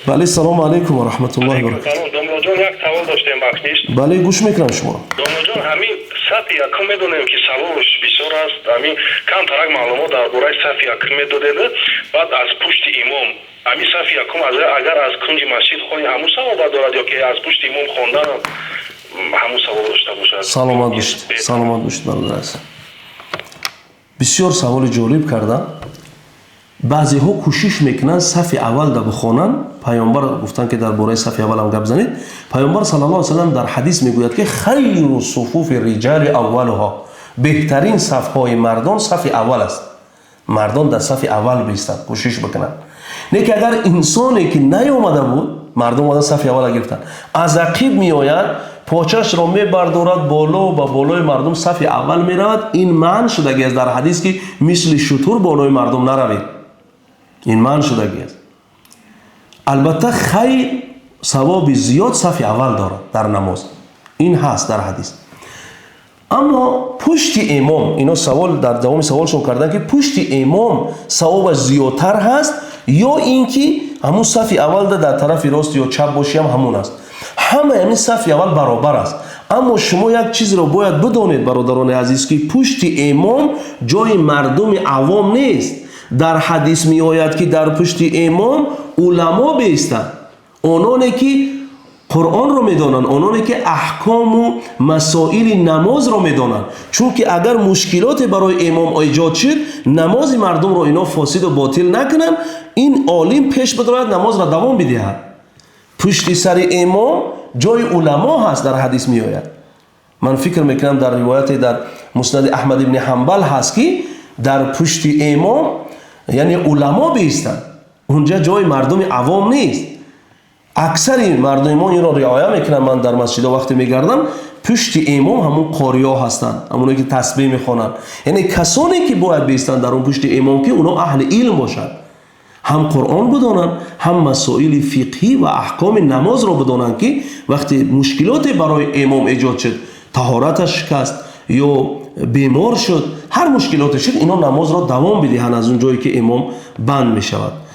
بله سلام علیکم و رحمت الله و برکاته. سلام دامنو جان، یک سوال داشتیم بخشش. بله گوش میکنم شما. دامنو جان، همین صف یکم میدونیم که سوالش بسیار است. همین کم ترک معلومات درباره صف یکم میدادید. بعد از پشت امام همین صف یکم اگر از کنج مسجد خونی همون ثواب دارد یا که از پشت امام خواندن همون ثواب داشته باشد؟ سلامت باشید. سلامت باشید برادر عزیز. بسیار سوال جالب کردن. بعضی ها کوشش میکنن صف اول دا بخونن. پیامبر گفتن که درباره صف اول هم گپ زنید. پیامبر صلی الله علیه و سلم در حدیث میگوید که خیر الصفوف الرجال اولها، بهترین صف های مردان صف اول است. مردان در صف اول بیستن، کوشش بکنن. نه که اگر انسانی که نیامده بود، مردم اومدن صف اول گرفتن، از عقب میآید پاچش را میبردارد بالا و با بالای مردم صف اول میرود. این معنی شدگی است در حدیث که مثل شتر بالای مردم نروید. این معنی شدگی است. البته خیر ثواب زیاد صف اول دارد در نماز، این هست در حدیث. اما پشت امام، اینا سوال در دوام سوالشون کردن که پشت امام ثواب زیادتر هست یا اینکه همون صف اول در طرف راست یا چپ باشی هم همون است. همه همین صف اول برابر است. اما شما یک چیز را باید بدانید برادران عزیز که پشت امام جای مردم عوام نیست. در حدیث می آید که در پشت امام علما بیستند، آنانی که قرآن رو میدانند، آنانی که احکام و مسائل نماز رو میدانند. چون که اگر مشکلات برای امام ایجاد شد، نماز مردم رو اینا فاسد و باطل نکنند، این عالم پیش بدارد نماز را دوام بدهد. پشت سر امام جای علما هست در حدیث می آید. من فکر میکنم در روایت در مسند احمد ابن حنبل هست که در پشت امام یعنی علما بیستند، اونجا جای مردم عوام نیست. اکثر مردم ما این را رعایت میکنن. من در مسجد وقتی میگردم پشت امام همون قاریا هستند، همونایی که تسبیح میخوانند. یعنی کسانی که باید بیستند در اون پشت امام که اونا اهل علم باشند، هم قرآن بدانند، هم مسائل فقهی و احکام نماز را بدانند که وقتی مشکلات برای امام ایجاد شد، طهارتش شکست یا بیمار شد، هر مشکلاتی شد، اینا نماز را دوام بدهند از اون جایی که امام بند می شود.